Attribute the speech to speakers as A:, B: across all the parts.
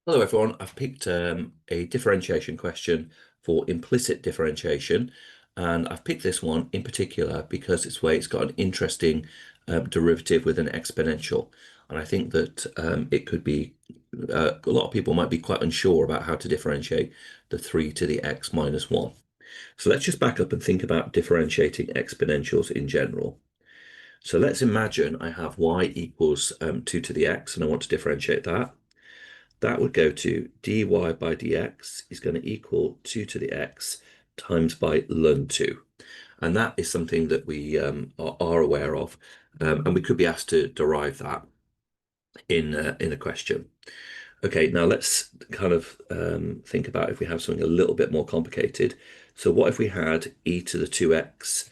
A: Hello everyone, I've picked a differentiation question for implicit differentiation, and I've picked this one in particular because it's got an interesting derivative with an exponential, and I think that it could be a lot of people might be quite unsure about how to differentiate the 3 to the x minus 1. So let's just back up and think about differentiating exponentials in general. So let's imagine I have y equals 2 to the x and I want to differentiate that. That would go to dy by dx is going to equal 2 to the x times by ln 2. And that is something that we are aware of. And we could be asked to derive that in a question. Okay, now let's kind of think about if we have something a little bit more complicated. So what if we had e to the 2x,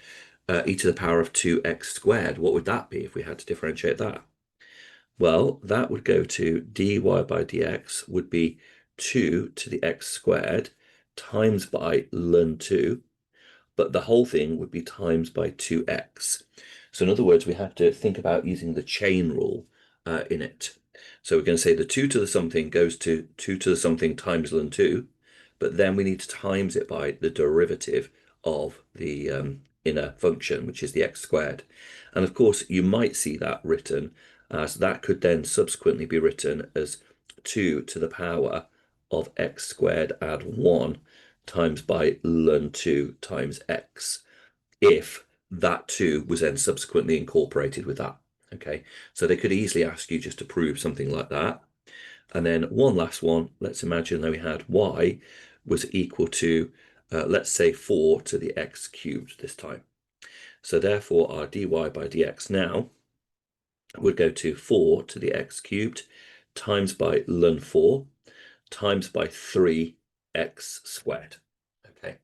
A: e to the power of 2x squared? What would that be if we had to differentiate that? Well, that would go to dy by dx would be 2 to the x squared times by ln 2, but the whole thing would be times by 2x. So in other words, we have to think about using the chain rule in it. So we're going to say the 2 to the something goes to 2 to the something times ln 2, but then we need to times it by the derivative of the inner function, which is the x squared. And of course, you might see that written as that could then subsequently be written as 2 to the power of x squared add 1 times by ln 2 times x, if that 2 was then subsequently incorporated with that. Okay, so they could easily ask you just to prove something like that. And then one last one, let's imagine that we had y was equal to, let's say 4 to the x cubed this time. So therefore our dy by dx now would go to 4 to the x cubed times by ln 4 times by 3x squared. Okay,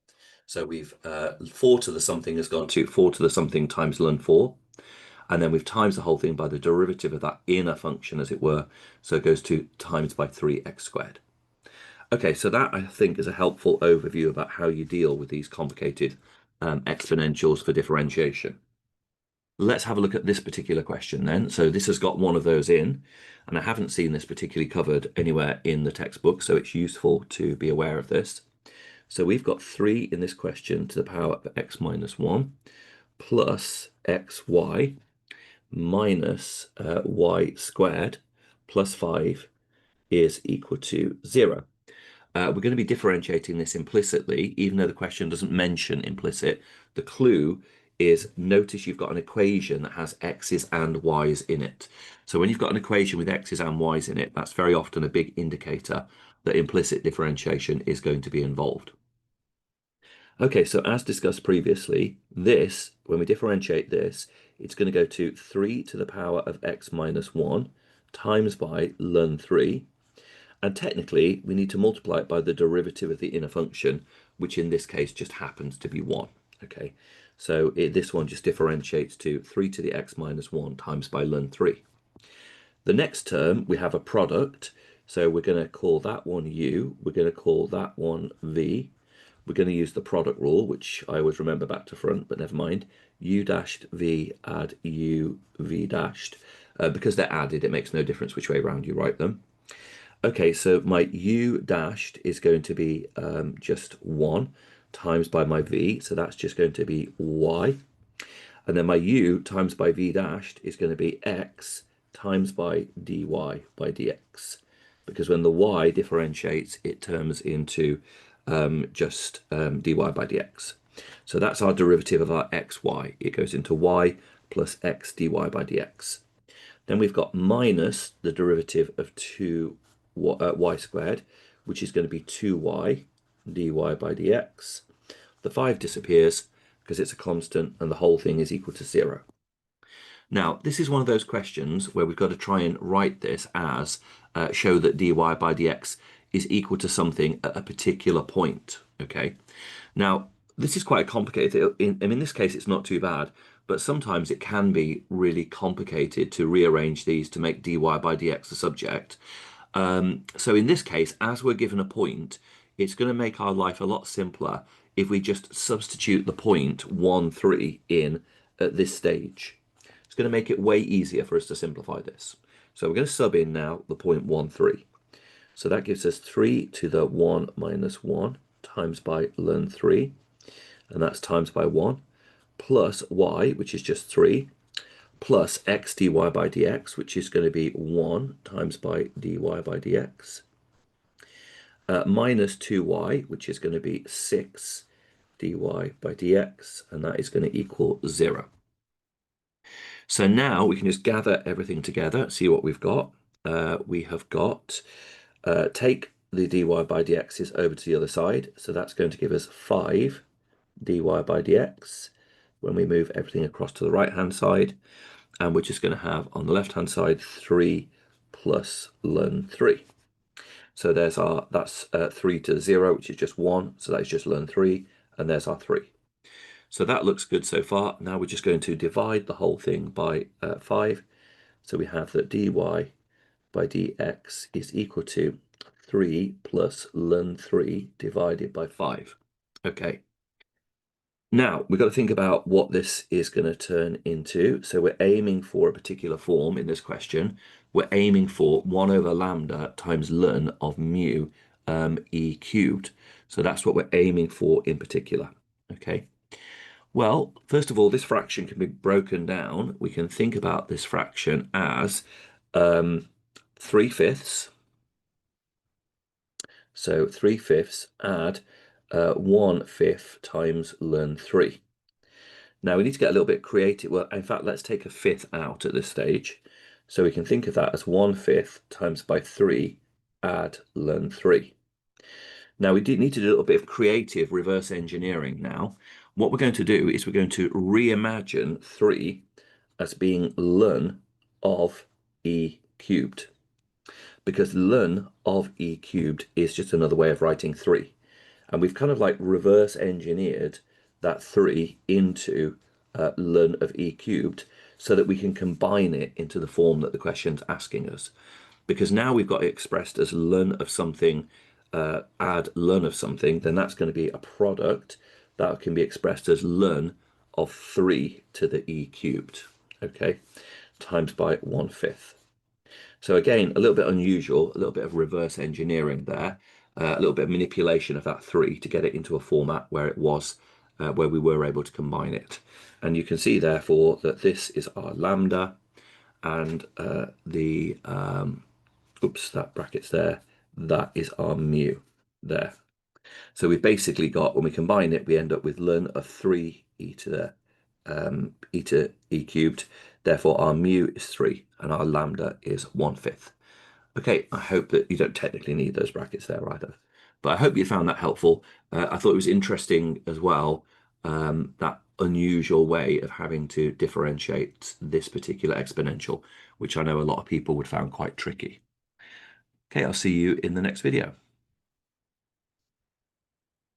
A: so we've 4 to the something has gone to 4 to the something times ln 4, and then we've times the whole thing by the derivative of that inner function, as it were, so it goes to times by 3x squared. Okay, so that I think is a helpful overview about how you deal with these complicated exponentials for differentiation. Let's have a look at this particular question then. So this has got one of those in, and I haven't seen this particularly covered anywhere in the textbook, so it's useful to be aware of this. So we've got 3 in this question to the power of x minus 1 plus xy minus y squared plus 5 is equal to 0. We're going to be differentiating this implicitly, even though the question doesn't mention implicit. The clue is, notice you've got an equation that has x's and y's in it. So when you've got an equation with x's and y's in it, that's very often a big indicator that implicit differentiation is going to be involved. Okay, so as discussed previously, this, when we differentiate this, it's going to go to 3 to the power of x minus 1 times by ln 3. And technically, we need to multiply it by the derivative of the inner function, which in this case just happens to be 1. Okay, so this one just differentiates to 3 to the x minus 1 times by ln 3. The next term, we have a product. So we're going to call that one u. We're going to call that one v. We're going to use the product rule, which I always remember back to front, but never mind. U dashed v add u v dashed. Because they're added, it makes no difference which way around you write them. Okay, so my u dashed is going to be just 1 times by my v, so that's just going to be y. And then my u times by v dashed is going to be x times by dy by dx. Because when the y differentiates, it turns into just dy by dx. So that's our derivative of our xy. It goes into y plus x dy by dx. Then we've got minus the derivative of 2y squared, which is going to be 2y dy by dx. The 5 disappears because it's a constant and the whole thing is equal to 0. Now, this is one of those questions where we've got to try and write this as show that dy by dx is equal to something at a particular point. Okay. Now, this is quite complicated. In this case, it's not too bad, but sometimes it can be really complicated to rearrange these to make dy by dx a subject. So in this case, as we're given a point, it's going to make our life a lot simpler if we just substitute the point 1, 3 in at this stage. It's going to make it way easier for us to simplify this. So we're going to sub in now the point 1, 3. So that gives us 3 to the 1 minus 1 times by learn 3, and that's times by 1, plus y, which is just 3, plus x dy by dx, which is going to be 1 times by dy by dx, minus 2y, which is going to be 6 dy by dx, and that is going to equal 0. So now we can just gather everything together, see what we've got. We have got, take the dy by dx's over to the other side, so that's going to give us 5 dy by dx when we move everything across to the right hand side, and we're just going to have on the left hand side 3 plus learn 3. So there's our, that's 3 to 0, which is just 1, so that's just learn 3, and there's our 3. So that looks good so far. Now we're just going to divide the whole thing by 5. So we have that dy by dx is equal to 3 plus learn 3 divided by 5. Okay. Now we've got to think about what this is going to turn into. So we're aiming for a particular form in this question. We're aiming for 1 over lambda times ln of mu e cubed. So that's what we're aiming for in particular. Okay. Well, first of all, this fraction can be broken down. We can think about this fraction as 3/5. So 3/5 add 1/5 times learn 3. Now we need to get a little bit creative. Well, in fact, let's take a fifth out at this stage. So we can think of that as 1/5 times by 3 add learn 3. Now we do need to do a little bit of creative reverse engineering now. What we're going to do is we're going to reimagine 3 as being ln of e cubed, because ln of e cubed is just another way of writing 3. And we've kind of like reverse engineered that 3 into ln of e cubed so that we can combine it into the form that the question's asking us. Because now we've got it expressed as ln of something, add ln of something, then that's going to be a product that can be expressed as ln of 3 to the e cubed, okay, times by 1/5. So again, a little bit unusual, a little bit of reverse engineering there, a little bit of manipulation of that 3 to get it into a format where it was, where we were able to combine it. And you can see therefore that this is our lambda, and oops, that bracket's there, that is our mu there. So we've basically got, when we combine it, we end up with ln of 3 e to e cubed. Therefore, our mu is 3 and our lambda is 1/5. Okay, I hope that you don't technically need those brackets there either. But I hope you found that helpful. I thought it was interesting as well, that unusual way of having to differentiate this particular exponential, which I know a lot of people would find quite tricky. Okay, I'll see you in the next video.